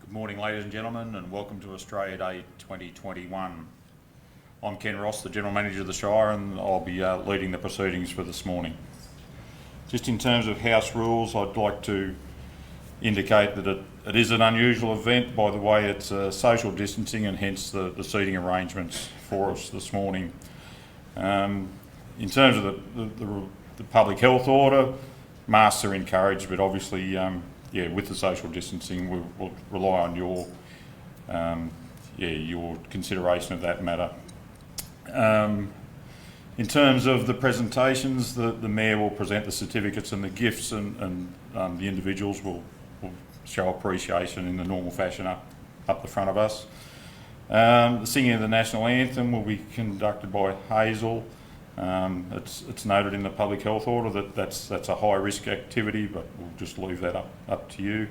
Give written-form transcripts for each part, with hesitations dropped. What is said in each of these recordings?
Good morning, ladies and gentlemen, and welcome to Australia Day 2021. I'm Ken Ross, the General Manager of the Shire, and I'll be leading the proceedings for this morning. Just in terms of House rules, I'd like to indicate that it is an unusual event by the way it's social distancing and hence the seating arrangements for us this morning. In terms of the public health order, masks are encouraged, but obviously with the social distancing, we'll rely on your consideration of that matter. In terms of the presentations, the Mayor will present the certificates and the gifts, and the individuals will show appreciation in the normal fashion up the front of us. The singing of the National Anthem will be conducted by Hazel. It's noted in the public health order that's a high risk activity, but we'll just leave that up to you.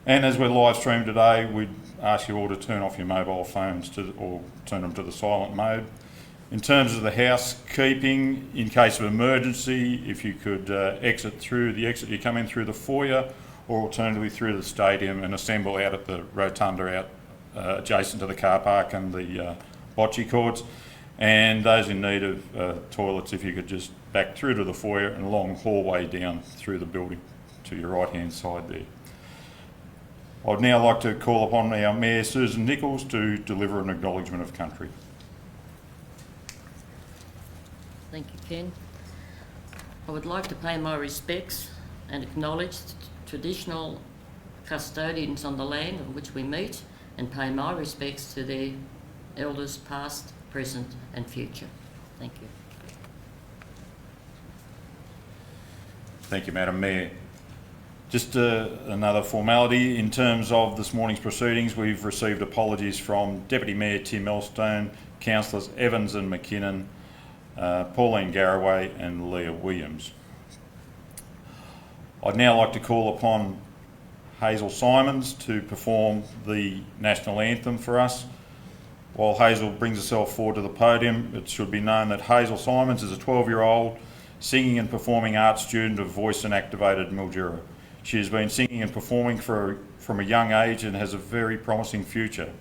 And as we're live streamed today, we'd ask you all to turn off your mobile phones or turn them to the silent mode. In terms of the housekeeping, in case of emergency, if you could exit through the exit you come in through the foyer, or alternatively through the stadium and assemble out at the rotunda out adjacent to the car park and the bocce courts. And those in need of toilets, if you could just back through to the foyer and a long hallway down through the building to your right hand side there. I'd now like to call upon our Mayor Susan Nichols to deliver an acknowledgement of country. Thank you, Ken. I would like to pay my respects and acknowledge the traditional custodians on the land on which we meet, and pay my respects to their elders past, present and future. Thank you. Thank you, Madam Mayor. Just another formality in terms of this morning's proceedings. We've received apologies from Deputy Mayor Tim Elstone, Councillors Evans and McKinnon, Pauline Garraway and Leah Williams. I'd now like to call upon Hazel Simons to perform the National Anthem for us. While Hazel brings herself forward to the podium, it should be known that Hazel Simons is a 12-year-old singing and performing arts student of Voice and Activated Mildura. She has been singing and performing from a young age and has a very promising future.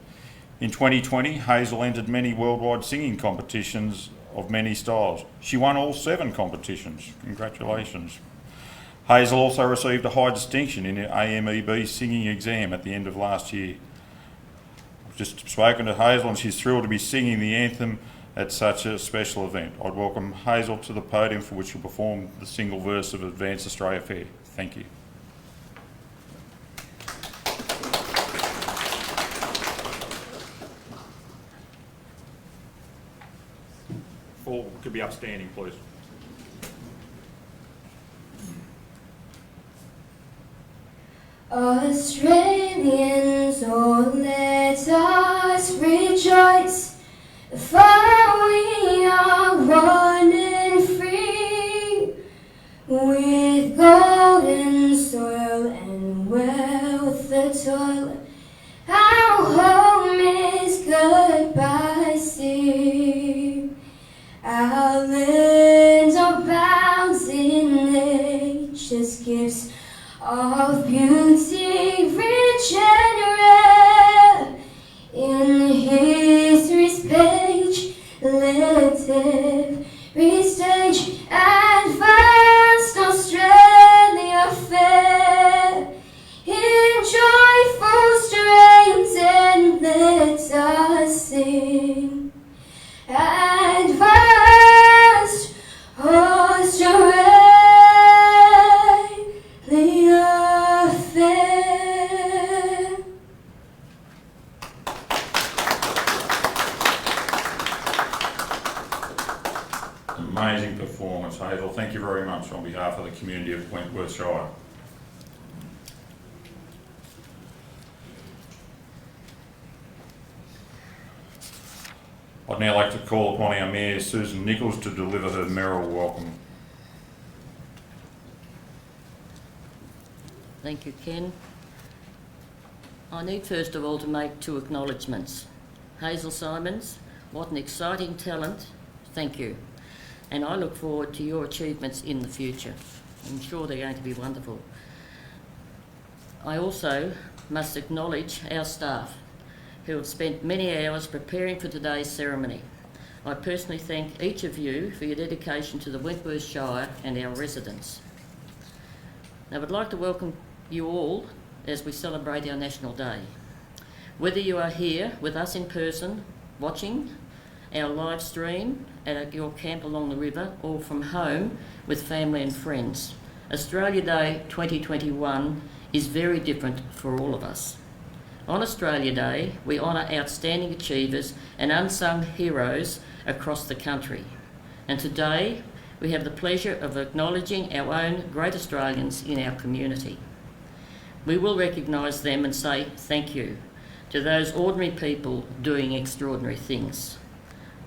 In 2020, Hazel entered many worldwide singing competitions of many styles. She won all 7 competitions. Congratulations. Hazel also received a high distinction in her AMEB singing exam at the end of last year. I've just spoken to Hazel and she's thrilled to be singing the anthem at such a special event. I'd welcome Hazel to the podium, for which she'll perform the single verse of Advance Australia Fair. Thank you. All could be upstanding, please. Australians, oh, let us rejoice, for we are one and free, with golden soil and wealth the toil. Our home is good by sea. Our land abounds in nature's gifts of beauty, rich and rare. In history's page, let every stage advanced Australia fair. In joyful strains and let us sing. Advanced Australia fair. Amazing performance, Hazel. Thank you very much on behalf of the community of Wentworth Shire. I'd now like to call upon our Mayor Susan Nichols to deliver her mayoral welcome. Thank you, Ken. I need first of all to make 2 acknowledgements. Hazel Simons, what an exciting talent. Thank you. And I look forward to your achievements in the future. I'm sure they're going to be wonderful. I also must acknowledge our staff, who have spent many hours preparing for today's ceremony. I personally thank each of you for your dedication to the Wentworth Shire and our residents. Now, I'd like to welcome you all as we celebrate our National Day. Whether you are here with us in person, watching our live stream at your camp along the river, or from home with family and friends, Australia Day 2021 is very different for all of us. On Australia Day, we honour outstanding achievers and unsung heroes across the country. And today, we have the pleasure of acknowledging our own great Australians in our community. We will recognise them and say thank you to those ordinary people doing extraordinary things.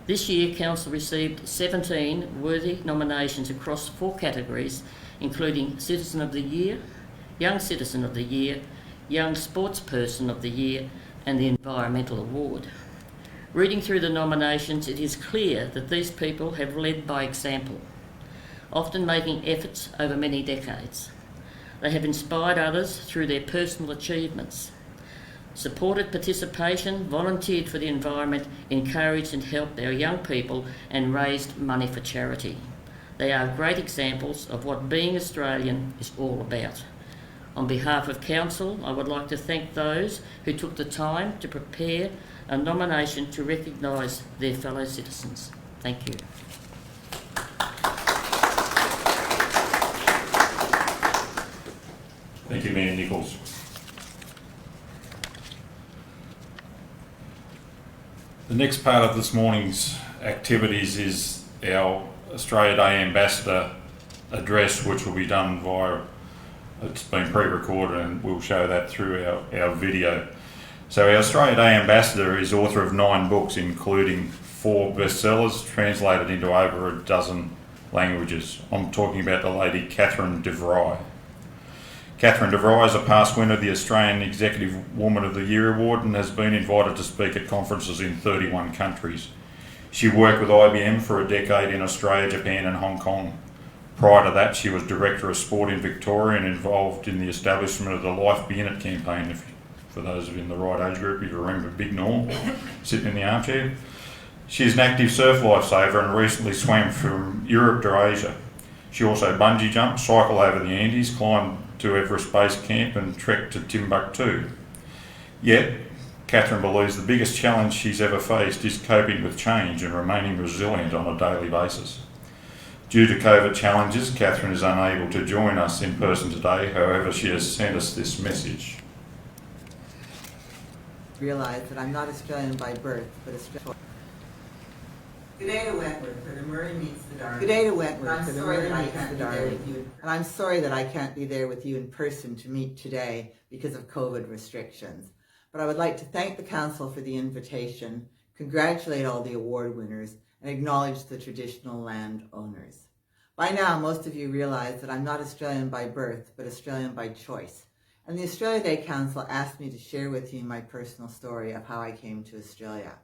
This year, Council received 17 worthy nominations across 4 categories, including Citizen of the Year, Young Citizen of the Year, Young Sportsperson of the Year, and the Environmental Award. Reading through the nominations, it is clear that these people have led by example, often making efforts over many decades. They have inspired others through their personal achievements, supported participation, volunteered for the environment, encouraged and helped our young people, and raised money for charity. They are great examples of what being Australian is all about. On behalf of Council, I would like to thank those who took the time to prepare a nomination to recognise their fellow citizens. Thank you. Thank you, Mayor Nichols. The next part of this morning's activities is our Australia Day Ambassador address, which will be done via, it's been pre-recorded and we'll show that through our video. So our Australia Day Ambassador is author of 9 books, including 4 bestsellers translated into over a dozen languages. I'm talking about the lady Catherine Devry. Catherine Devry is a past winner of the Australian Executive Woman of the Year Award and has been invited to speak at conferences in 31 countries. She worked with IBM for a decade in Australia, Japan and Hong Kong. Prior to that, she was Director of Sport in Victoria and involved in the establishment of the Life Be In It campaign. For those of you in the right age group, you remember Big Norm sitting in the armchair. She's an active surf lifesaver and recently swam from Europe to Asia. She also bungee jumped, cycled over the Andes, climbed to Everest Base Camp and trekked to Timbuktu. Yet, Catherine believes the biggest challenge she's ever faced is coping with change and remaining resilient on a daily basis. Due to COVID challenges, Catherine is unable to join us in person today. However, she has sent us this message. Realize that I'm not Australian by birth, but Australian. Good day to Wentworth, where the Murray meets the Darling. Good day to Wentworth, where the Murray Murray meets the Darling. And I'm sorry that I can't be there with you in person to meet today because of COVID restrictions. But I would like to thank the Council for the invitation, congratulate all the award winners, and acknowledge the traditional land owners. By now, most of you realize that I'm not Australian by birth, but Australian by choice. And the Australia Day Council asked me to share with you my personal story of how I came to Australia.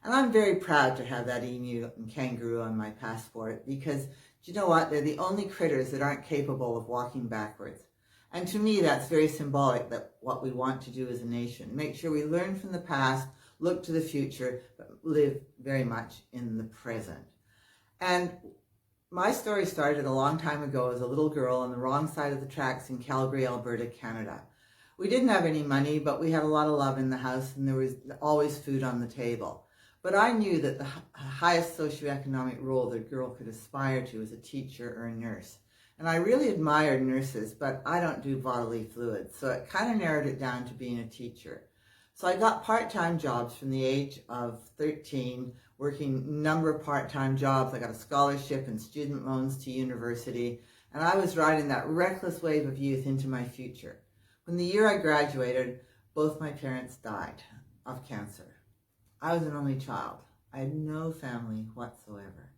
And I'm very proud to have that emu and kangaroo on my passport because, do you know what? They're the only critters that aren't capable of walking backwards. And to me, that's very symbolic that what we want to do as a nation. Make sure we learn from the past, look to the future, but live very much in the present. And my story started a long time ago as a little girl on the wrong side of the tracks in Calgary, Alberta, Canada. We didn't have any money, but we had a lot of love in the house and there was always food on the table. But I knew that the highest socioeconomic role that a girl could aspire to was a teacher or a nurse. And I really admired nurses, but I don't do bodily fluids, so it kind of narrowed it down to being a teacher. So I got part-time jobs from the age of 13, working a number of part-time jobs. I got a scholarship and student loans to university, and I was riding that reckless wave of youth into my future. When the year I graduated, both my parents died of cancer. I was an only child. I had no family whatsoever.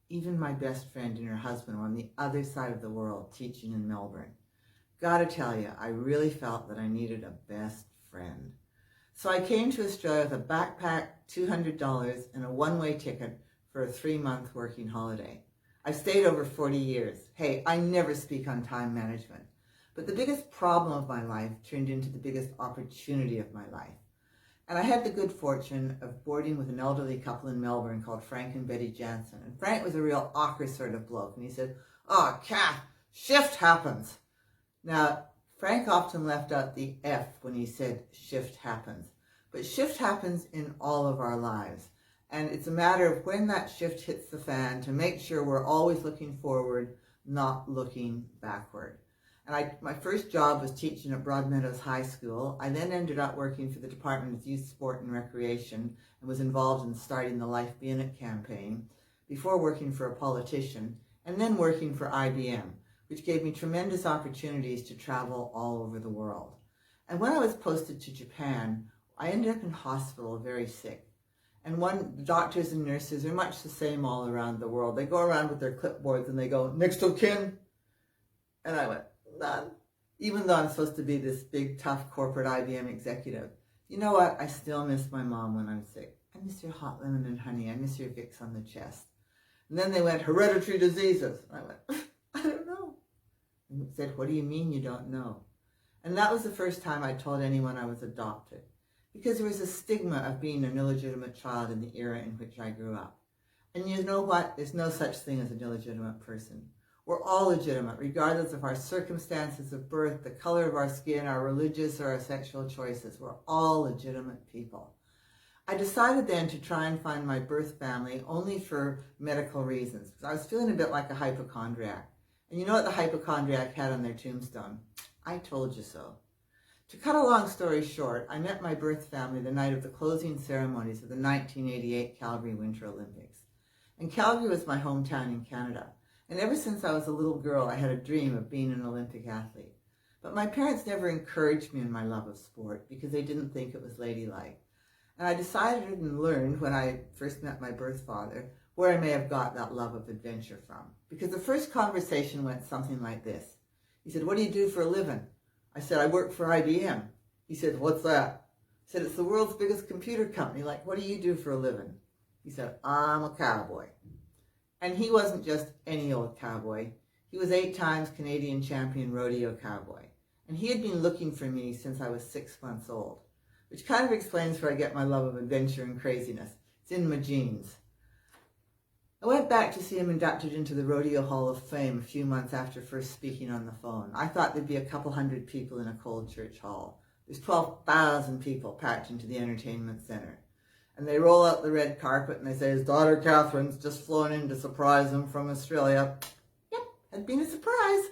Even my best friend and her husband were on the other side of the world teaching in Melbourne. Gotta tell you, I really felt that I needed a best friend. So I came to Australia with a backpack, $200, and a one-way ticket for a 3-month working holiday. I've stayed over 40 years. Hey, I never speak on time management. But the biggest problem of my life turned into the biggest opportunity of my life. And I had the good fortune of boarding with an elderly couple in Melbourne called Frank and Betty Jansen. And Frank was a real awkward sort of bloke. And he said, "Oh, Kath, shift happens." Now, Frank often left out the F when he said shift happens. But shift happens in all of our lives. And it's a matter of when that shift hits the fan to make sure we're always looking forward, not looking backward. And my first job was teaching at Broadmeadows High School. I then ended up working for the Department of Youth, Sport and Recreation and was involved in starting the Life Be In It campaign before working for a politician and then working for IBM, which gave me tremendous opportunities to travel all over the world. And when I was posted to Japan, I ended up in hospital very sick. And the doctors and nurses are much the same all around the world. They go around with their clipboards and they go, "Next of kin?" And I went, "None." Even though I'm supposed to be this big, tough corporate IBM executive. You know what? I still miss my mom when I'm sick. I miss your hot lemon and honey. I miss your Vicks on the chest. And then they went, "Hereditary diseases." And I went, "I don't know." And said, "What do you mean you don't know?" And that was the first time I told anyone I was adopted. Because there was a stigma of being an illegitimate child in the era in which I grew up. And you know what? There's no such thing as an illegitimate person. We're all legitimate, regardless of our circumstances of birth, the color of our skin, our religious or our sexual choices. We're all legitimate people. I decided then to try and find my birth family only for medical reasons, because I was feeling a bit like a hypochondriac. And you know what the hypochondriac had on their tombstone? "I told you so." To cut a long story short, I met my birth family the night of the closing ceremonies of the 1988 Calgary Winter Olympics. And Calgary was my hometown in Canada. And ever since I was a little girl, I had a dream of being an Olympic athlete. But my parents never encouraged me in my love of sport because they didn't think it was ladylike. And I decided and learned when I first met my birth father where I may have got that love of adventure from. Because the first conversation went something like this. He said, "What do you do for a living?" I said, "I work for IBM." He said, "What's that?" I said, "It's the world's biggest computer company. Like, what do you do for a living?" He said, "I'm a cowboy." And he wasn't just any old cowboy. He was 8 times Canadian champion rodeo cowboy. And he had been looking for me since I was 6 months old, which kind of explains where I get my love of adventure and craziness. It's in my genes. I went back to see him inducted into the Rodeo Hall of Fame a few months after first speaking on the phone. I thought there'd be a couple hundred people in a cold church hall. There's 12,000 people packed into the entertainment center. And they roll out the red carpet and they say, "His daughter Catherine's just flown in to surprise him from Australia." Yep, had been a surprise.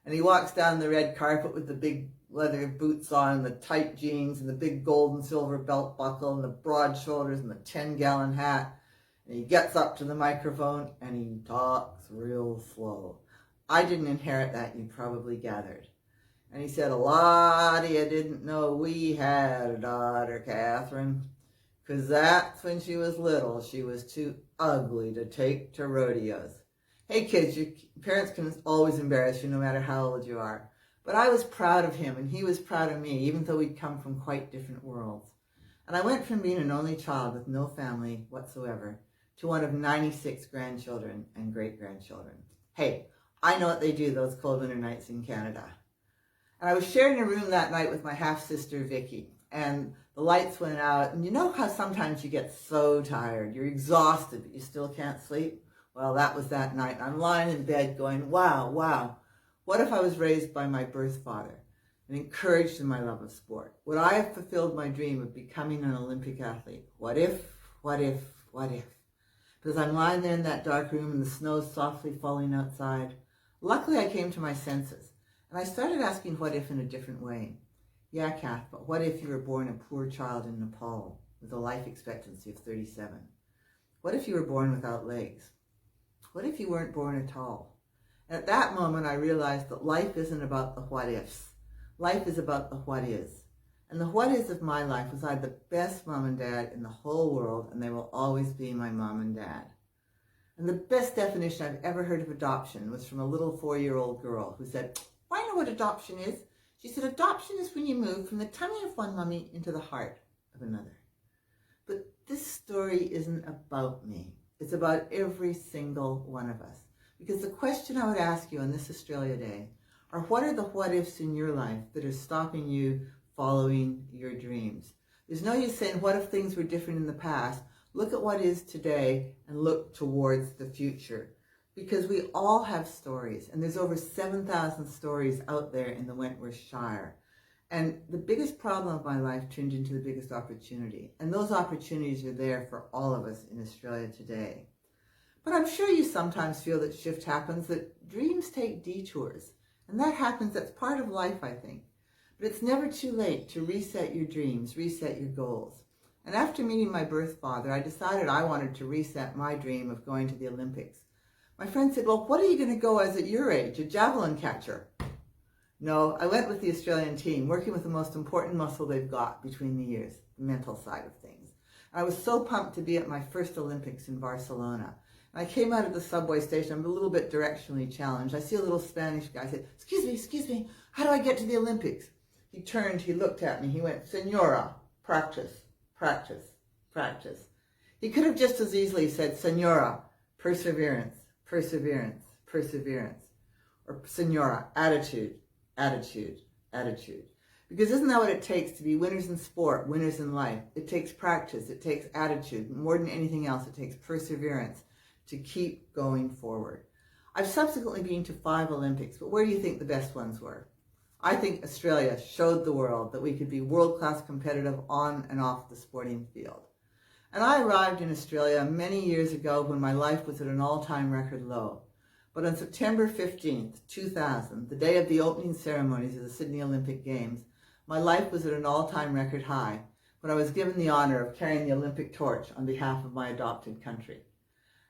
And he walks down the red carpet with the big leather boots on, the tight jeans, and the big gold and silver belt buckle, and the broad shoulders, and the 10-gallon hat. And he gets up to the microphone and he talks real slow. I didn't inherit that, you probably gathered. And he said, "A lot of you didn't know we had a daughter, Catherine, because that's when she was little. She was too ugly to take to rodeos." Hey kids, your parents can always embarrass you no matter how old you are. But I was proud of him and he was proud of me, even though we'd come from quite different worlds. And I went from being an only child with no family whatsoever to one of 96 grandchildren and great-grandchildren. Hey, I know what they do those cold winter nights in Canada. And I was sharing a room that night with my half-sister Vicky, and the lights went out, and you know how sometimes you get so tired, you're exhausted, but you still can't sleep? Well, that was that night, and I'm lying in bed going, wow, what if I was raised by my birth father and encouraged in my love of sport? Would I have fulfilled my dream of becoming an Olympic athlete? What if? Because I'm lying there in that dark room and the snow's softly falling outside. Luckily, I came to my senses, and I started asking what if in a different way. Yeah, Kath, but what if you were born a poor child in Nepal with a life expectancy of 37? What if you were born without legs? What if you weren't born at all? And at that moment, I realized that life isn't about the what ifs. Life is about the what is. And the what is of my life was I had the best mom and dad in the whole world, and they will always be my mom and dad. And the best definition I've ever heard of adoption was from a little 4-year-old girl who said, "I know what adoption is." She said, "Adoption is when you move from the tummy of one mummy into the heart of another." But this story isn't about me. It's about every single one of us. Because the question I would ask you on this Australia Day, Or what are the what-ifs in your life that are stopping you following your dreams? There's no use saying, what if things were different in the past? Look at what is today and look towards the future. Because we all have stories, and there's over 7,000 stories out there in the Wentworth Shire. And the biggest problem of my life turned into the biggest opportunity. And those opportunities are there for all of us in Australia today. But I'm sure you sometimes feel that shift happens, that dreams take detours. And that happens, that's part of life, I think. But it's never too late to reset your dreams, reset your goals. And after meeting my birth father, I decided I wanted to reset my dream of going to the Olympics. My friend said, well, what are you going to go as at your age, a javelin catcher? No, I went with the Australian team, working with the most important muscle they've got between the years, the mental side of things. And I was so pumped to be at my first Olympics in Barcelona. And I came out of the subway station, I'm a little bit directionally challenged. I see a little Spanish guy. I said, excuse me, how do I get to the Olympics? He turned, he looked at me, he went, Senora, practice, practice, practice. He could have just as easily said, Senora, perseverance, perseverance, perseverance. Or Senora, attitude, attitude, attitude. Because isn't that what it takes to be winners in sport, winners in life? It takes practice, it takes attitude. More than anything else, it takes perseverance to keep going forward. I've subsequently been to 5 Olympics, but where do you think the best ones were? I think Australia showed the world that we could be world-class competitive on and off the sporting field. And I arrived in Australia many years ago when my life was at an all-time record low. But on September 15th, 2000, the day of the opening ceremonies of the Sydney Olympic Games, my life was at an all-time record high when I was given the honor of carrying the Olympic torch on behalf of my adopted country.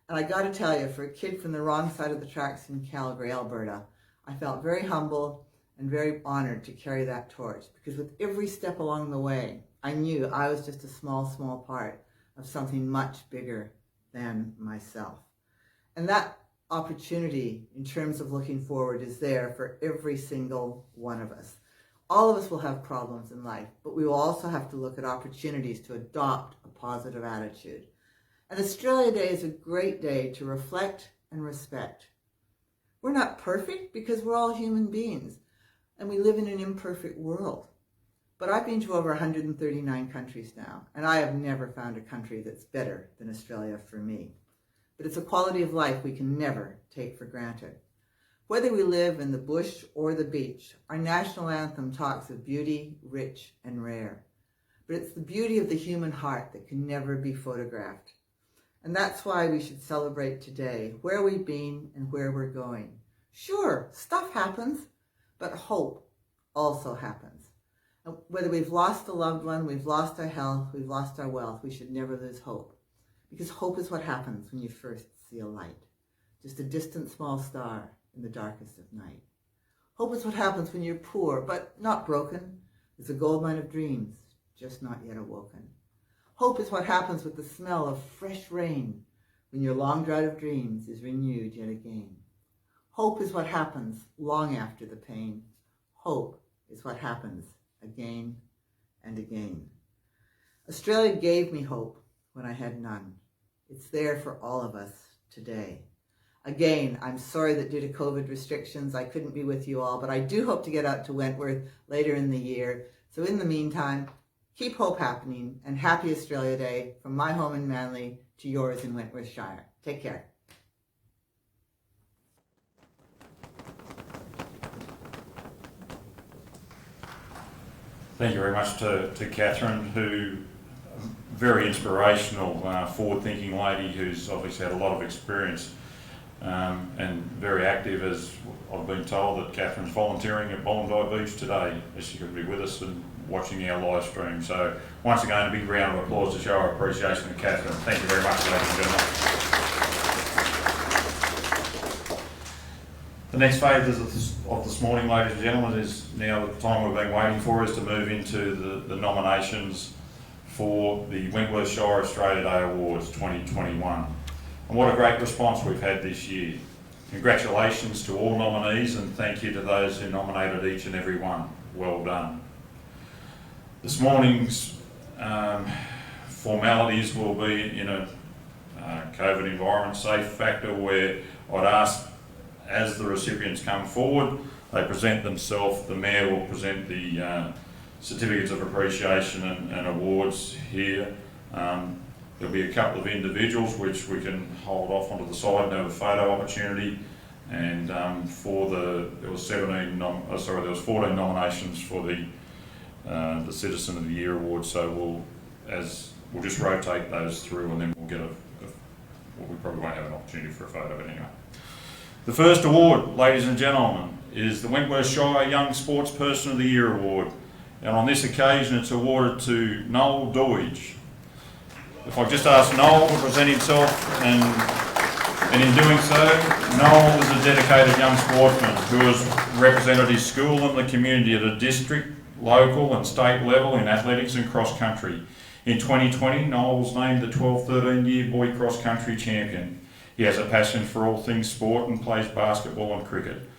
And I got to tell you, for a kid from the wrong side of the tracks in Calgary, Alberta, I felt very humble and very honored to carry that torch, because with every step along the way, I knew I was just a small part of something much bigger than myself. And that opportunity in terms of looking forward is there for every single one of us. All of us will have problems in life, but we will also have to look at opportunities to adopt a positive attitude. And Australia Day is a great day to reflect and respect. We're not perfect because we're all human beings and we live in an imperfect world. But I've been to over 139 countries now, and I have never found a country that's better than Australia for me. But it's a quality of life we can never take for granted. Whether we live in the bush or the beach, our national anthem talks of beauty, rich and rare. But it's the beauty of the human heart that can never be photographed. And that's why we should celebrate today, where we've been and where we're going. Sure, stuff happens, but hope also happens. And whether we've lost a loved one, we've lost our health, we've lost our wealth, we should never lose hope. Because hope is what happens when you first see a light. Just a distant small star in the darkest of night. Hope is what happens when you're poor, but not broken. There's a gold mine of dreams, just not yet awoken. Hope is what happens with the smell of fresh rain when your long drought of dreams is renewed yet again. Hope is what happens long after the pain. Hope is what happens again and again. Australia gave me hope when I had none. It's there for all of us today. Again, I'm sorry that due to COVID restrictions, I couldn't be with you all, but I do hope to get out to Wentworth later in the year. So in the meantime, keep hope happening, and happy Australia Day from my home in Manly to yours in Wentworth Shire. Take care. Thank you very much to Catherine, who very inspirational, forward-thinking lady who's obviously had a lot of experience and very active, as I've been told that Catherine's volunteering at Bondi Beach today, as she could be with us and watching our live stream. So once again, a big round of applause to show our appreciation to Catherine. Thank you very much, ladies and gentlemen. The next phase of this morning, ladies and gentlemen, is now the time we've been waiting for, is to move into the nominations for the Wentworth Shire Australia Day Awards 2021. And what a great response we've had this year. Congratulations to all nominees, and thank you to those who nominated each and every one. Well done. This morning's formalities will be in a COVID environment safe factor, where I'd ask, as the recipients come forward, They present themselves. The Mayor will present the certificates of appreciation and awards here. There'll be a couple of individuals which we can hold off onto the side and have a photo opportunity. And there was 14 nominations for the Citizen of the Year award. So we'll just rotate those through, and then we'll get we probably won't have an opportunity for a photo, but anyway. The first award, ladies and gentlemen, is the Wentworth Shire Young Sportsperson of the Year award. And on this occasion, it's awarded to Noel Doidge. If I just ask Noel to present himself, and in doing so, Noel is a dedicated young sportsman who has represented his school and the community at a district, local and state level in athletics and cross country. In 2020, Noel was named the 12-13 year boy cross country champion. He has a passion for all things sport and plays basketball and cricket.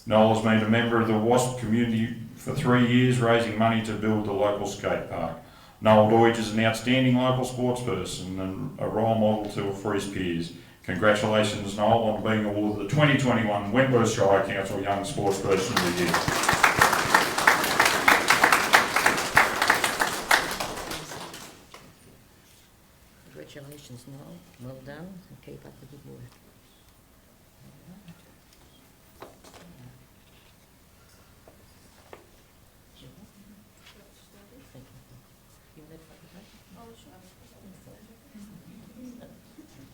Noel has been a member of the WASP community for 3 years, raising money to build the local skate park. Noel Doidge is an outstanding local sportsperson and a role model for his peers. Congratulations, Noel, on being awarded the 2021 Wentworth Shire Council Young Sportsperson of the Year. Congratulations, Noel. Well done, and keep up the good work.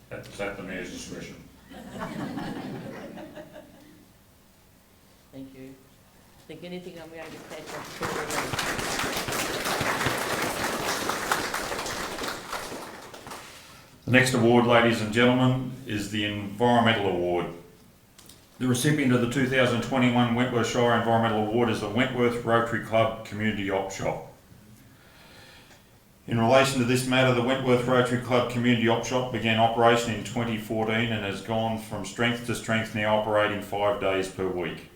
That's at the Mayor's discretion. Thank you. Think anything I'm going to catch up The next award, ladies and gentlemen, is the Environmental Award. The recipient of the 2021 Wentworth Shire Environmental Award is the Wentworth Rotary Club Community Op Shop. In relation to this matter, the Wentworth Rotary Club Community Op Shop began operation in 2014 and has gone from strength to strength, now operating 5 days per week.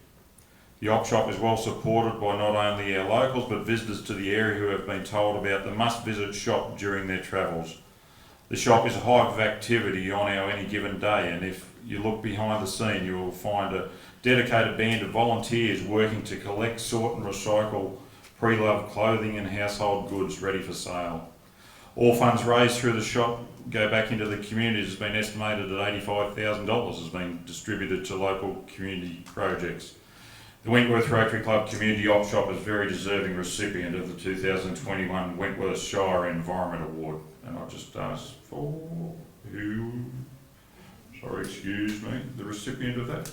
The Op Shop is well supported by not only our locals but visitors to the area who have been told about the must-visit shop during their travels. The shop is a hive of activity on our any given day, and if you look behind the scene you will find a dedicated band of volunteers working to collect, sort and recycle pre-loved clothing and household goods ready for sale. All funds raised through the shop go back into the community. It has been estimated at $85,000 has been distributed to local community projects. The Wentworth Rotary Club Community Op Shop is a very deserving recipient of the 2021 Wentworth Shire Environment Award. And I'll just ask for the recipient of that.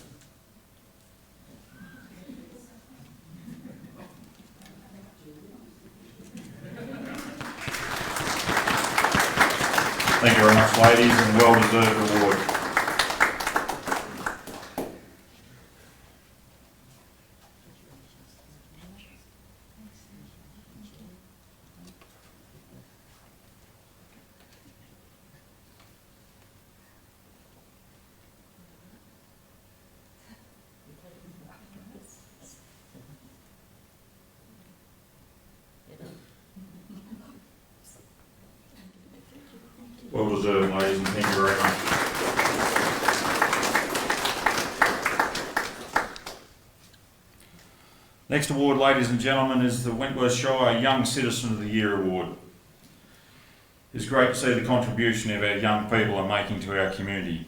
Thank you very much, ladies, and well-deserved award. Well deserved, ladies, and thank you very much. Next award, ladies and gentlemen, is the Wentworth Shire Young Citizen of the Year Award. It's great to see the contribution of our young people are making to our community.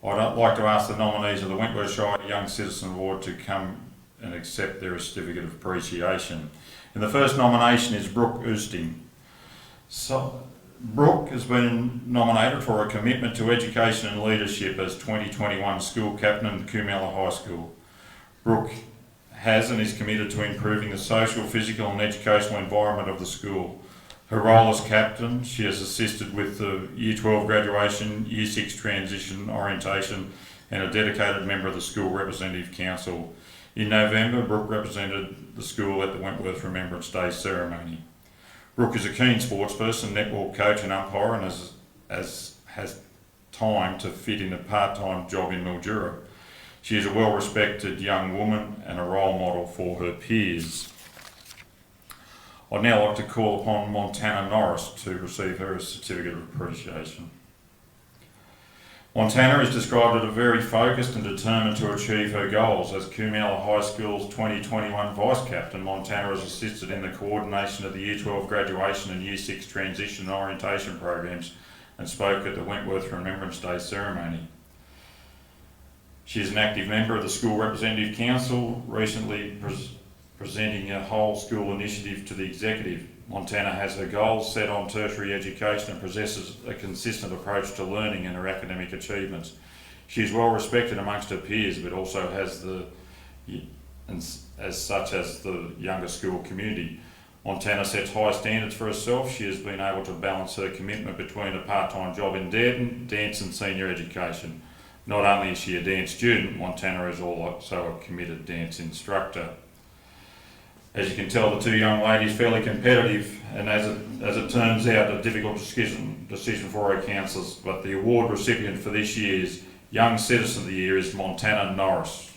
I'd like to ask the nominees of the Wentworth Shire Young Citizen Award to come and accept their certificate of appreciation. And the first nomination is Brooke Usting. Brooke has been nominated for a commitment to education and leadership as 2021 school captain at Coomella High School. Brooke has and is committed to improving the social, physical and educational environment of the school. Her role as captain, she has assisted with the Year 12 graduation, Year 6 transition orientation and a dedicated member of the School Representative Council. In November, Brooke represented the school at the Wentworth Remembrance Day ceremony. Brooke is a keen sportsperson, netball coach and umpire, and has time to fit in a part-time job in Mildura. She is a well-respected young woman and a role model for her peers. I'd now like to call upon Montana Norris to receive her certificate of appreciation. Montana is described as a very focused and determined to achieve her goals. As Coomella High School's 2021 Vice Captain, Montana has assisted in the coordination of the Year 12 graduation and Year 6 transition and orientation programs and spoke at the Wentworth Remembrance Day ceremony. She is an active member of the School Representative Council, recently presenting a whole school initiative to the executive. Montana has her goals set on tertiary education and possesses a consistent approach to learning and her academic achievements. She is well respected amongst her peers, but also has the younger school community. Montana sets high standards for herself. She has been able to balance her commitment between a part-time job in dance and senior education. Not only is she a dance student, Montana is also a committed dance instructor. As you can tell, the two young ladies fairly competitive, and as it turns out, a difficult decision for our councillors. But the award recipient for this year's Young Citizen of the Year is Montana Norris.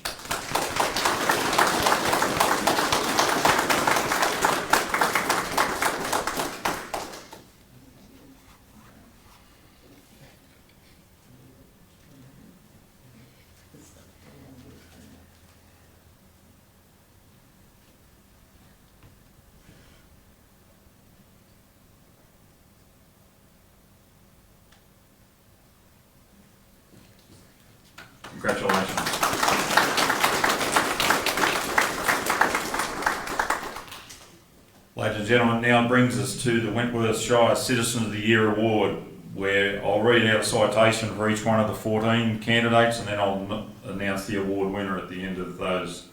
Congratulations. Ladies and gentlemen, now brings us to the Wentworth Shire Citizen of the Year Award, where I'll read out a citation for each one of the 14 candidates and then I'll announce the award winner at the end of those.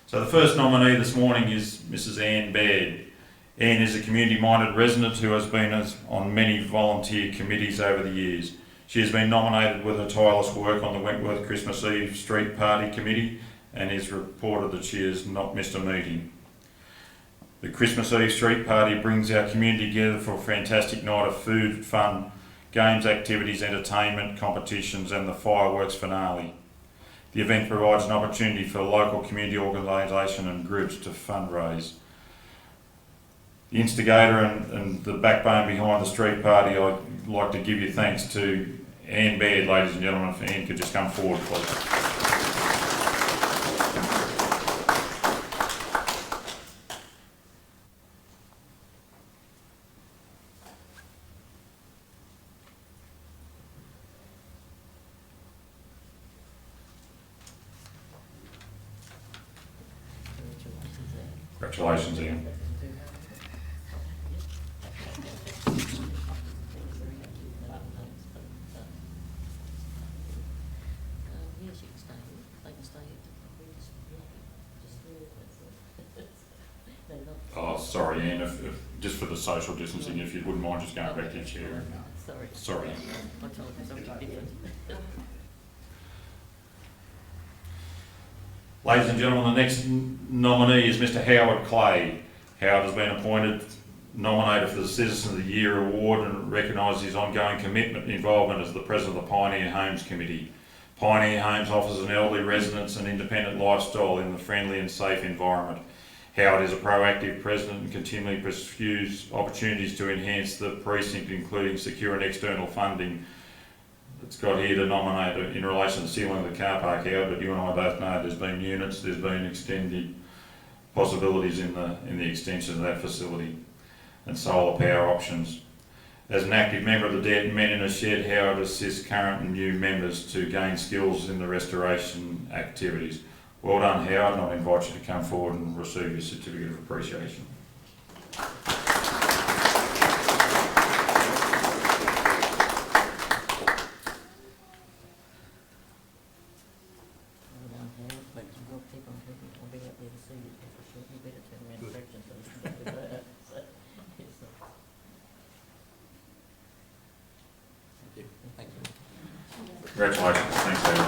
So the first nominee this morning is Mrs. Ann Baird. Ann is a community-minded resident who has been on many volunteer committees over the years. She has been nominated with her tireless work on the Wentworth Christmas Eve Street Party Committee and is reported that she has not missed a meeting. The Christmas Eve Street Party brings our community together for a fantastic night of food, fun, games, activities, entertainment, competitions and the fireworks finale. The event provides an opportunity for local community organisation and groups to fundraise. The instigator and the backbone behind the street party, I'd like to give you thanks to Ann Baird, ladies and gentlemen. If Ann could just come forward, please. Congratulations, Ann. Oh, sorry, Ann, if just for the social distancing, if you wouldn't mind just going back to your chair. Sorry. I told you something different. Ladies and gentlemen, the next nominee is Mr. Howard Clay. Howard has been nominated for the Citizen of the Year Award and recognises his ongoing commitment and involvement as the President of the Pioneer Homes Committee. Pioneer Homes offers an elderly residents an independent lifestyle in a friendly and safe environment. Howard is a proactive president and continually pursues opportunities to enhance the precinct, including securing external funding. It's got here to nominate in relation to the ceiling of the car park, Howard, but you and I both know there's been units, there's been extended possibilities in the extension of that facility and solar power options. As an active member of the Dead Men in a Shed, Howard assists current and new members to gain skills in the restoration activities. Well done, Howard, and I invite you to come forward and receive your certificate of appreciation. Congratulations. Thanks, David.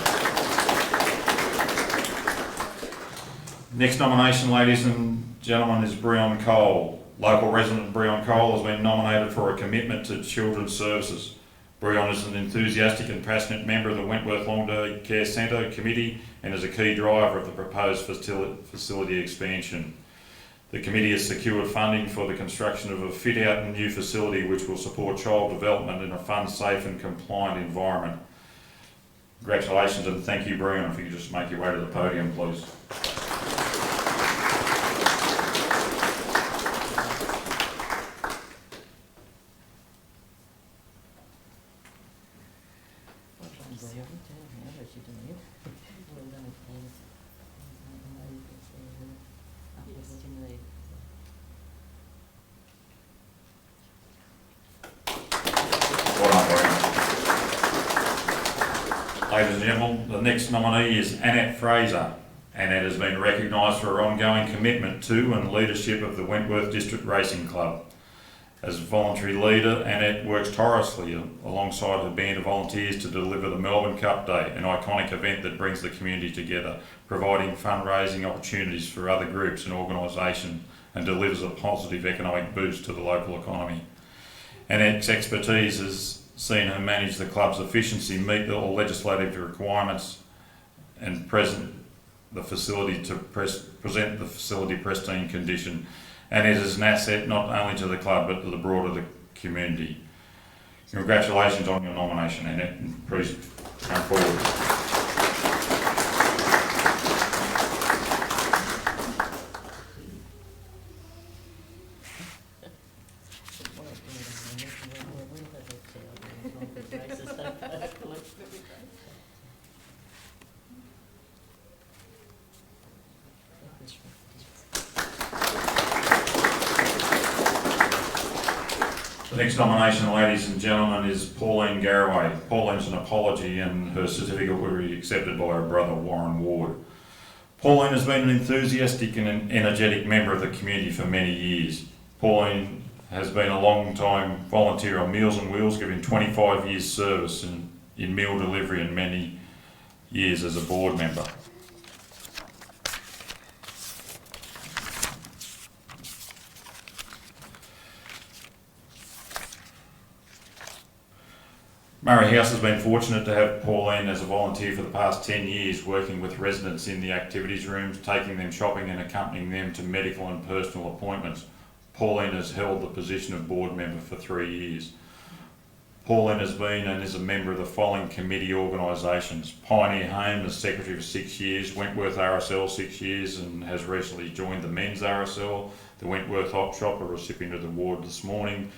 Next nomination, ladies and gentlemen, is Breon Cole. Local resident Breon Cole has been nominated for a commitment to children's services. Breon is an enthusiastic and passionate member of the Wentworth Long Day Care Centre Committee and is a key driver of the proposed facility expansion. The committee has secured funding for the construction of a fit-out and new facility which will support child development in a fun, safe and compliant environment. Congratulations and thank you, Brian. If you could just make your way to the podium, please. Ladies and gentlemen, the next nominee is Annette Fraser. Annette has been recognised for her ongoing commitment to and leadership of the Wentworth District Racing Club. As a voluntary leader, Annette works tirelessly alongside her band of volunteers to deliver the Melbourne Cup Day, an iconic event that brings the community together, providing fundraising opportunities for other groups and organisations and delivers a positive economic boost to the local economy. Annette's expertise has seen her manage the club's efficiency, meet all legislative requirements and present the facility pristine condition, and it is an asset not only to the club but to the broader community. Congratulations on your nomination, Annette, and please come forward. The next nomination, ladies and gentlemen, is Pauline Garraway. Pauline's an apology and her certificate will be accepted by her brother Warren Ward. Pauline has been an enthusiastic and energetic member of the community for many years. Pauline has been a long-time volunteer on Meals on Wheels, giving 25 years service in meal delivery and many years as a board member. Murray House has been fortunate to have Pauline as a volunteer for the past 10 years, working with residents in the activities rooms, taking them shopping and accompanying them to medical and personal appointments. Pauline has held the position of board member for 3 years. Pauline has been and is a member of the following committee organisations: Pioneer Home as secretary for 6 years, Wentworth RSL 6 years, and has recently joined the Men's RSL, the Wentworth Hot Shop, a recipient of the award this morning.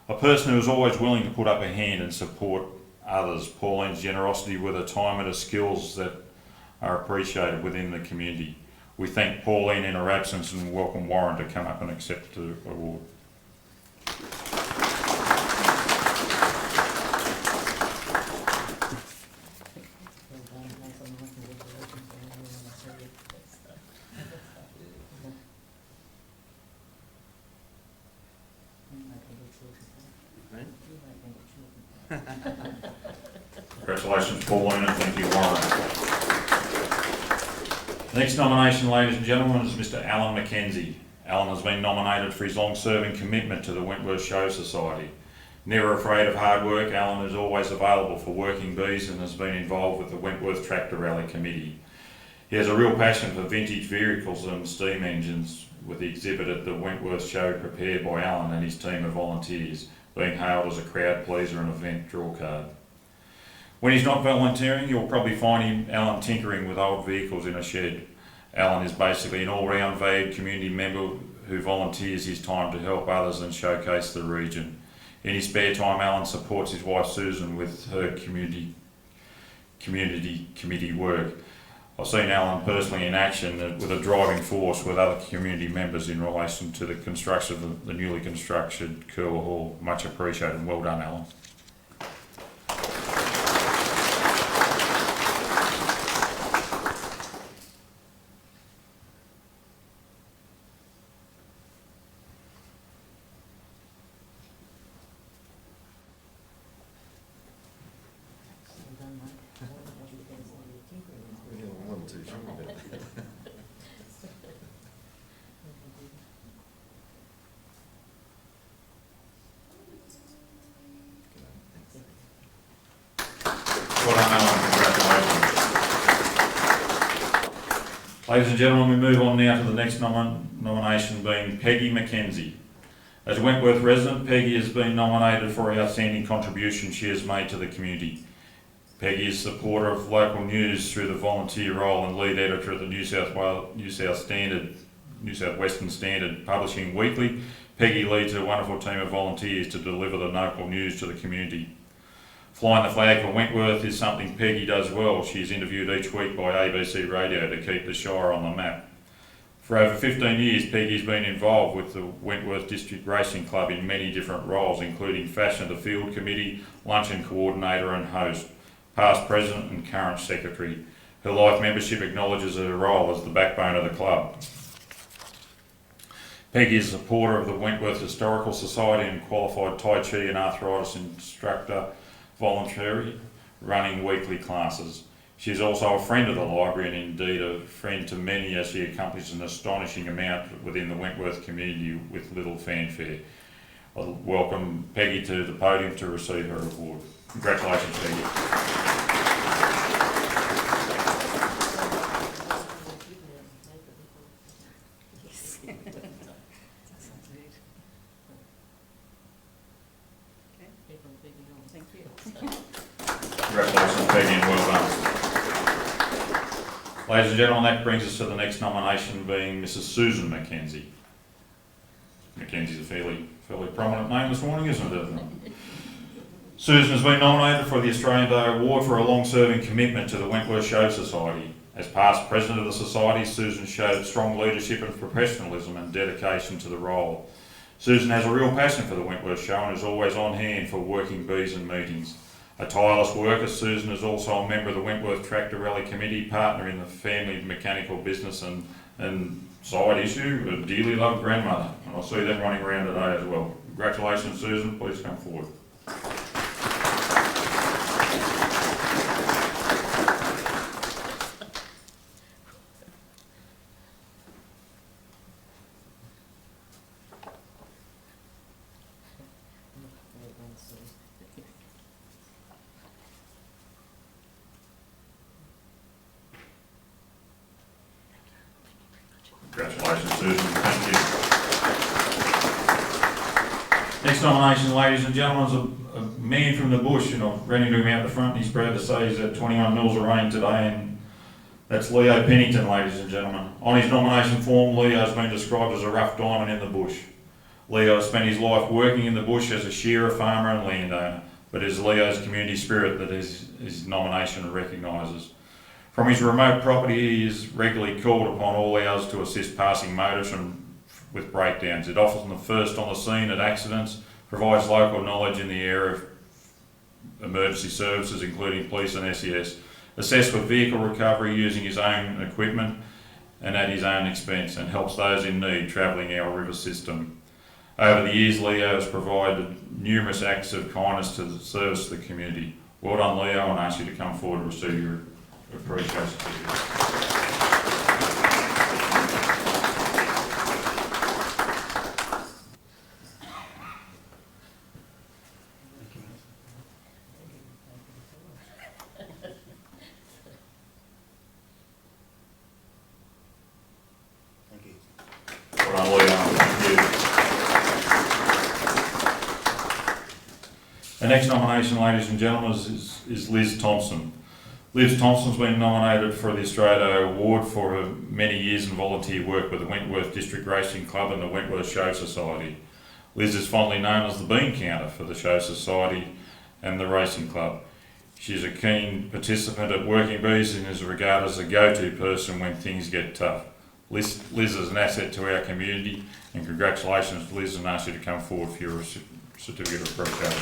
A person who is always willing to put up a hand and support others. Pauline's generosity with her time and her skills that are appreciated within the community. We thank Pauline in her absence and welcome Warren to come up and accept the award. Congratulations, Pauline, and thank you, Warren. The next nomination, ladies and gentlemen, is Mr. Alan Mckenzie. Alan has been nominated for his long-serving commitment to the Wentworth Shire Society. Never afraid of hard work, Alan is always available for working bees and has been involved with the Wentworth Tractor Rally Committee. He has a real passion for vintage vehicles and steam engines, with the exhibit at the Wentworth Show prepared by Alan and his team of volunteers, being hailed as a crowd pleaser and event draw card. When he's not volunteering, you'll probably find Alan tinkering with old vehicles in a shed. Alan is basically an all-round valued community member who volunteers his time to help others and showcase the region. In his spare time, Alan supports his wife Susan with her community committee work. I've seen Alan personally in action with a driving force with other community members in relation to the construction of the newly constructed Curl Hall. Much appreciated and well done, Alan. Well done, Alan. Congratulations. Ladies and gentlemen, we move on now to the next nomination, being Peggy Mckenzie. As a Wentworth resident, Peggy has been nominated for her outstanding contribution she has made to the community. Peggy is a supporter of local news through the volunteer role and lead editor of the New South Western Standard Publishing Weekly. Peggy leads a wonderful team of volunteers to deliver the local news to the community. Flying the flag for Wentworth is something Peggy does well. She is interviewed each week by ABC Radio to keep the Shire on the map. For over 15 years, Peggy's been involved with the Wentworth District Racing Club in many different roles, including Fashion of the Field Committee, Luncheon Coordinator and Host, past President and current Secretary. Her life membership acknowledges her role as the backbone of the club. Peggy is a supporter of the Wentworth Historical Society and qualified Tai Chi and arthritis instructor, voluntary, running weekly classes. She is also a friend of the library and indeed a friend to many as she accomplishes an astonishing amount within the Wentworth community with little fanfare. I welcome Peggy to the podium to receive her award. Congratulations, Peggy. Congratulations, Peggy, and well done. Ladies and gentlemen, that brings us to the next nomination, being Mrs. Susan Mckenzie. Mackenzie's a fairly prominent name this morning, isn't it? Susan has been nominated for the Australian Day Award for a long-serving commitment to the Wentworth Shire Society. As past president of the society, Susan showed strong leadership and professionalism and dedication to the role. Susan has a real passion for the Wentworth Show and is always on hand for working bees and meetings. A tireless worker, Susan is also a member of the Wentworth Tractor Rally Committee, partner in the family mechanical business and side issue, a dearly loved grandmother. And I see them running around today as well. Congratulations, Susan. Please come forward. Congratulations, Susan. Thank you. Next nomination, ladies and gentlemen, is a man from the bush, and I've ran into him out the front, and he's proud to say he's had 21 mils of rain today, and that's Leo Pennington, ladies and gentlemen. On his nomination form, Leo has been described as a rough diamond in the bush. Leo has spent his life working in the bush as a shearer, farmer and landowner, but it is Leo's community spirit that his nomination recognises. From his remote property, he is regularly called upon all hours to assist passing motorists with breakdowns. It offers the first on the scene at accidents, provides local knowledge in the area of emergency services, including police and SES, assists with vehicle recovery using his own equipment and at his own expense, and helps those in need travelling our river system. Over the years, Leo has provided numerous acts of kindness to the service to the community. Well done, Leo, and I ask you to come forward and receive your appreciation. Well done, Leo. Thank you. The next nomination, ladies and gentlemen, is Liz Thompson. Liz Thompson's been nominated for the Australia Award for her many years in volunteer work with the Wentworth District Racing Club and the Wentworth Show Society. Liz is fondly known as the bean counter for the Show Society and the Racing Club. She is a keen participant at working bees and is regarded as a go-to person when things get tough. Liz is an asset to our community, and congratulations, Liz, and I ask you to come forward for your certificate of appreciation.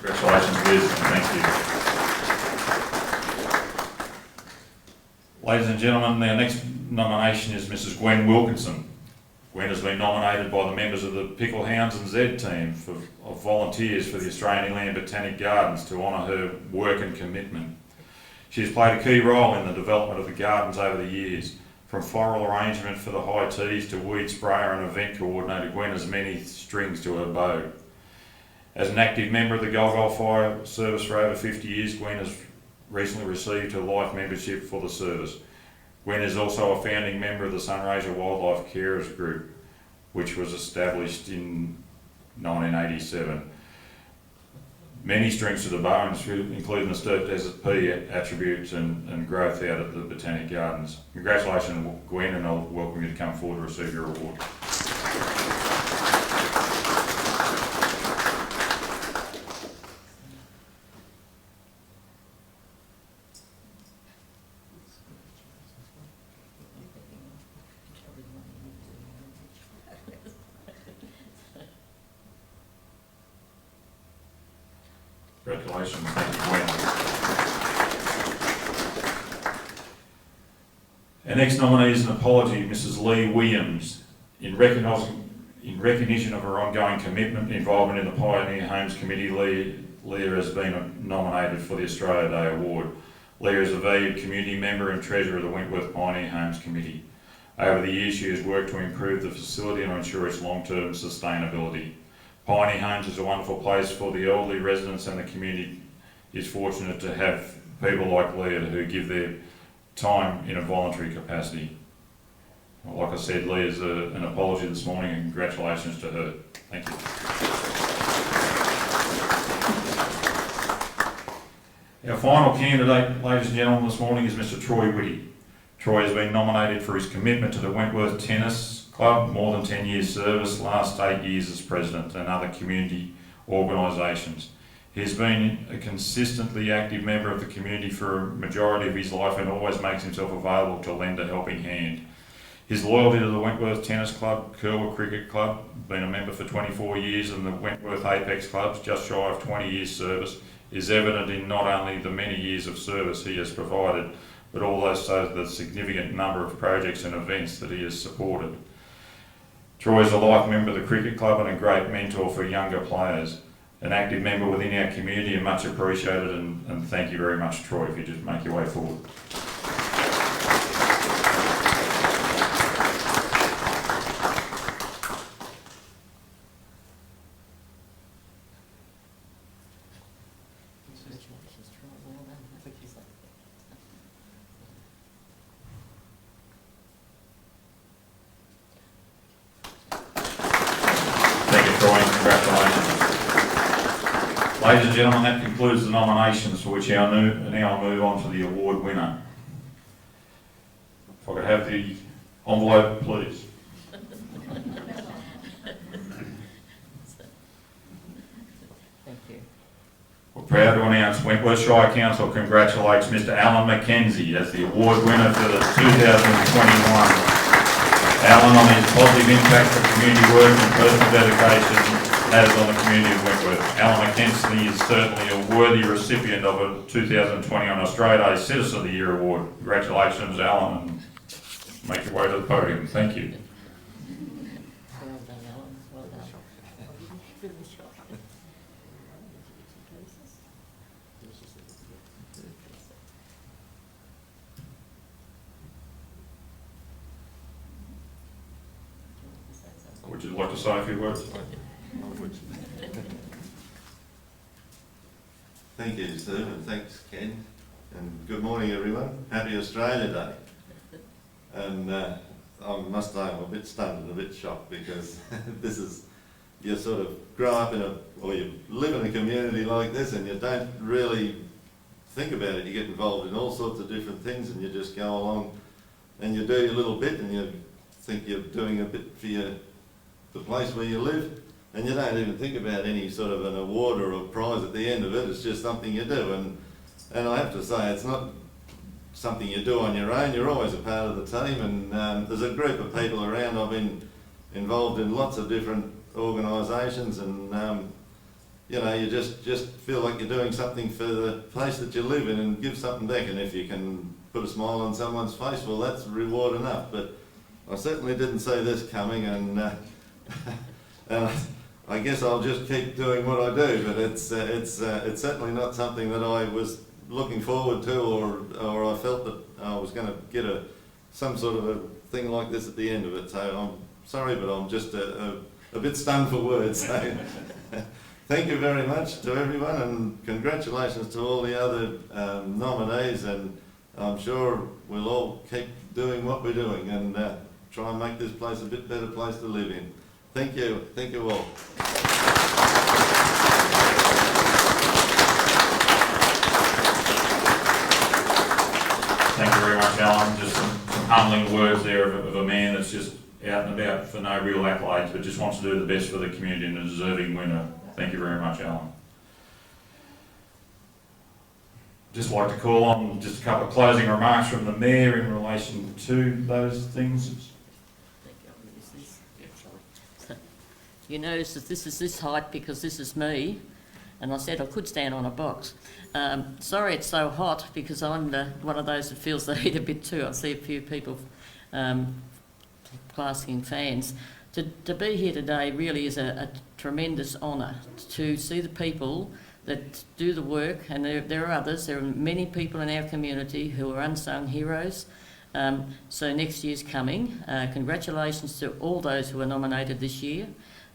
Congratulations, Liz, and thank you. Ladies and gentlemen, our next nomination is Mrs. Gwen Wilkinson. Gwen has been nominated by the members of the Pickle Hounds and Z team of volunteers for the Australian Inland Botanic Gardens to honour her work and commitment. She has played a key role in the development of the gardens over the years. From floral arrangement for the high teas to weed sprayer and event coordinator, Gwen has many strings to her bow. As an active member of the Wentworth Fire Service for over 50 years, Gwen has recently received her life membership for the service. Gwen is also a founding member of the Sunraysia Wildlife Carers Group, which was established in 1987. Many strengths to the bones, including the Steep Desert P attributes and growth out at the Botanic Gardens. Congratulations, Gwen, and I'll welcome you to come forward to receive your award. Congratulations, thank you, Gwen. Our next nominee is an apology, Mrs. Lee Williams, in recognition of her ongoing commitment and involvement in the Pioneer Homes Committee. Leah has been nominated for the Australia Day Award. Leah is a valued community member and treasurer of the Wentworth Pioneer Homes Committee. Over the years, she has worked to improve the facility and ensure its long-term sustainability. Pioneer Homes is a wonderful place for the elderly residents, and the community is fortunate to have people like Leah who give their time in a voluntary capacity. Well, like I said, Leah's an apology this morning, and congratulations to her. Thank you. Our final candidate, ladies and gentlemen, this morning is Mr. Troy Witty. Troy has been nominated for his commitment to the Wentworth Tennis Club, more than 10 years service, last 8 years as president, and other community organisations. He has been a consistently active member of the community for a majority of his life and always makes himself available to lend a helping hand. His loyalty to the Wentworth Tennis Club, Curwa Cricket Club, been a member for 24 years, and the Wentworth Apex Clubs, just shy of 20 years service, is evident in not only the many years of service he has provided, but also the significant number of projects and events that he has supported. Troy is a life member of the cricket club and a great mentor for younger players. An active member within our community and much appreciated, and thank you very much, Troy, if you just make your way forward. Ladies and gentlemen, that concludes the nominations, for which I now move on to the award winner. If I could have the envelope, please. Thank you. We're proud to announce Wentworth Shire Council congratulates Mr. Alan Mckenzie as the award winner for the 2021. Alan, on his positive impact for community work and personal dedication has on the community of Wentworth. Alan Mckenzie is certainly a worthy recipient of a 2021 Australia Day Citizen of the Year Award. Congratulations, Alan, and make your way to the podium. Thank you. Well done, Alan. Well done. Would you like to say a few words? Thank you, Steve, and thanks, Ken. And good morning, everyone. Happy Australia Day. And I must say I'm a bit stunned and a bit shocked, because this is, you sort of grow up or you live in a community like this and you don't really think about it. You get involved in all sorts of different things and you just go along and you do your little bit and you think you're doing a bit for the place where you live. And you don't even think about any sort of an award or a prize at the end of it. It's just something you do. And I have to say, it's not something you do on your own. You're always a part of the team. And there's a group of people around. I've been involved in lots of different organisations, and you just feel like you're doing something for the place that you live in and give something back. And if you can put a smile on someone's face, well, that's reward enough. But I certainly didn't see this coming, and I guess I'll just keep doing what I do, but it's certainly not something that I was looking forward to, or I felt that I was going to get some sort of a thing like this at the end of it. So I'm sorry, but I'm just a bit stunned for words. So thank you very much to everyone, and congratulations to all the other nominees, and I'm sure we'll all keep doing what we're doing and try and make this place a bit better place to live in. Thank you all. Thank you very much, Alan. Just some humbling words there of a man that's just out and about for no real accolades, but just wants to do the best for the community and a deserving winner. Thank you very much, Alan. Just like to call on just a couple of closing remarks from the Mayor in relation to those things. You notice that this is this height because this is me, and I said I could stand on a box. Sorry it's so hot because I'm one of those that feels the heat a bit too. I see a few people classing fans. To be here today really is a tremendous honour to see the people that do the work, and there are others. There are many people in our community who are unsung heroes. So next year's coming. Congratulations to all those who were nominated this year.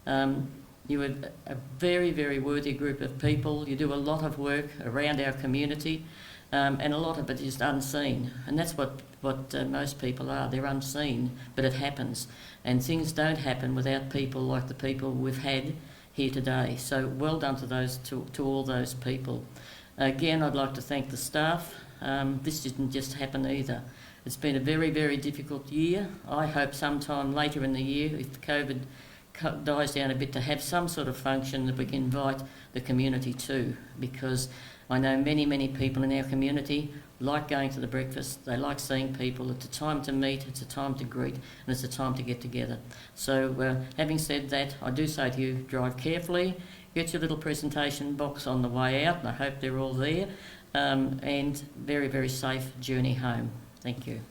You are a very, very worthy group of people. You do a lot of work around our community, and a lot of it is unseen. And that's what most people are. They're unseen, but it happens. And things don't happen without people like the people we've had here today. So well done to all those people. Again, I'd like to thank the staff. This didn't just happen either. It's been a very, very difficult year. I hope sometime later in the year, if COVID dies down a bit, to have some sort of function that we can invite the community to, because I know many, many people in our community like going to the breakfast. They like seeing people. It's a time to meet, it's a time to greet, and it's a time to get together. So having said that, I do say to you, drive carefully, get your little presentation box on the way out, and I hope they're all there, and very, very safe journey home. Thank you.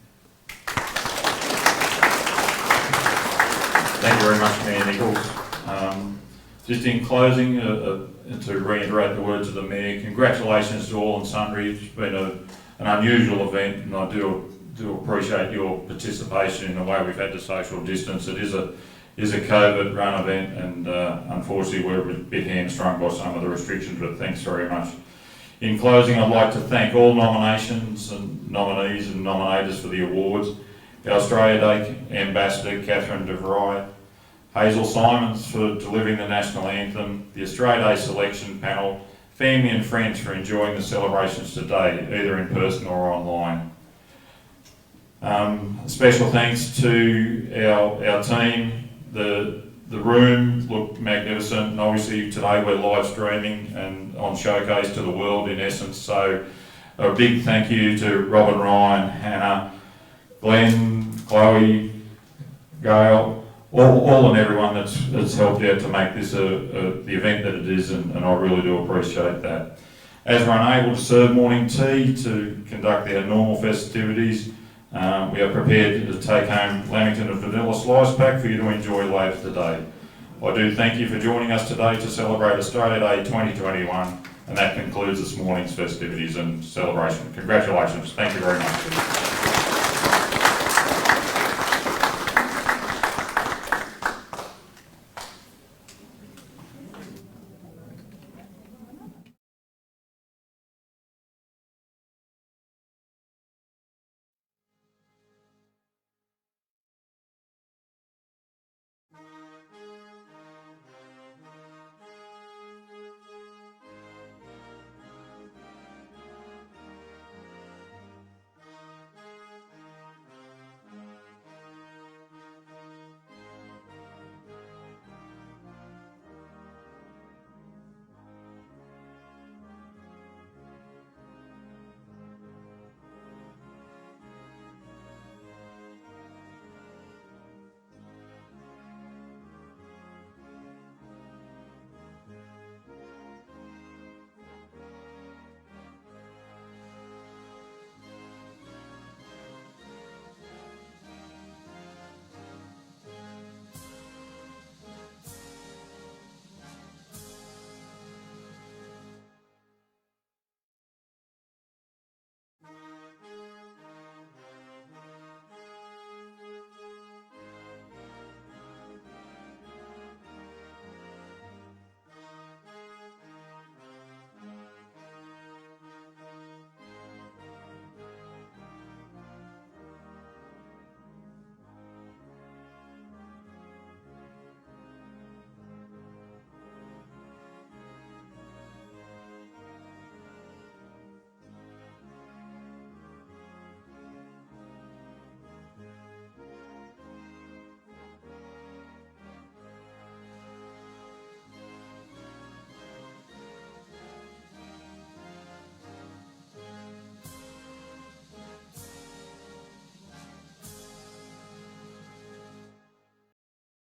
Thank you very much, Mayor Nichols. Just in closing, to reiterate the words of the Mayor, congratulations to all and sundry. It's been an unusual event, and I do appreciate your participation in the way we've had to social distance. It is a COVID run event, and unfortunately we're a bit hamstrung by some of the restrictions, but thanks very much. In closing, I'd like to thank all nominations and nominees and nominators for the awards. Our Australia Day Ambassador, Catherine Devry, Hazel Simons for delivering the National Anthem, the Australia Day Selection Panel, family and friends for enjoying the celebrations today, either in person or online. Special thanks to our team. The room looked magnificent, and obviously today we're live streaming and on showcase to the world in essence. So a big thank you to Robin, Ryan, Hannah, Glenn, Chloe, Gail, all and everyone that's helped out to make this the event that it is, and I really do appreciate that. As we're unable to serve morning tea to conduct our normal festivities, we are prepared to take home Lamington and vanilla slice pack for you to enjoy later today. I do thank you for joining us today to celebrate Australia Day 2021, and that concludes this morning's festivities and celebration. Congratulations. Thank you very much.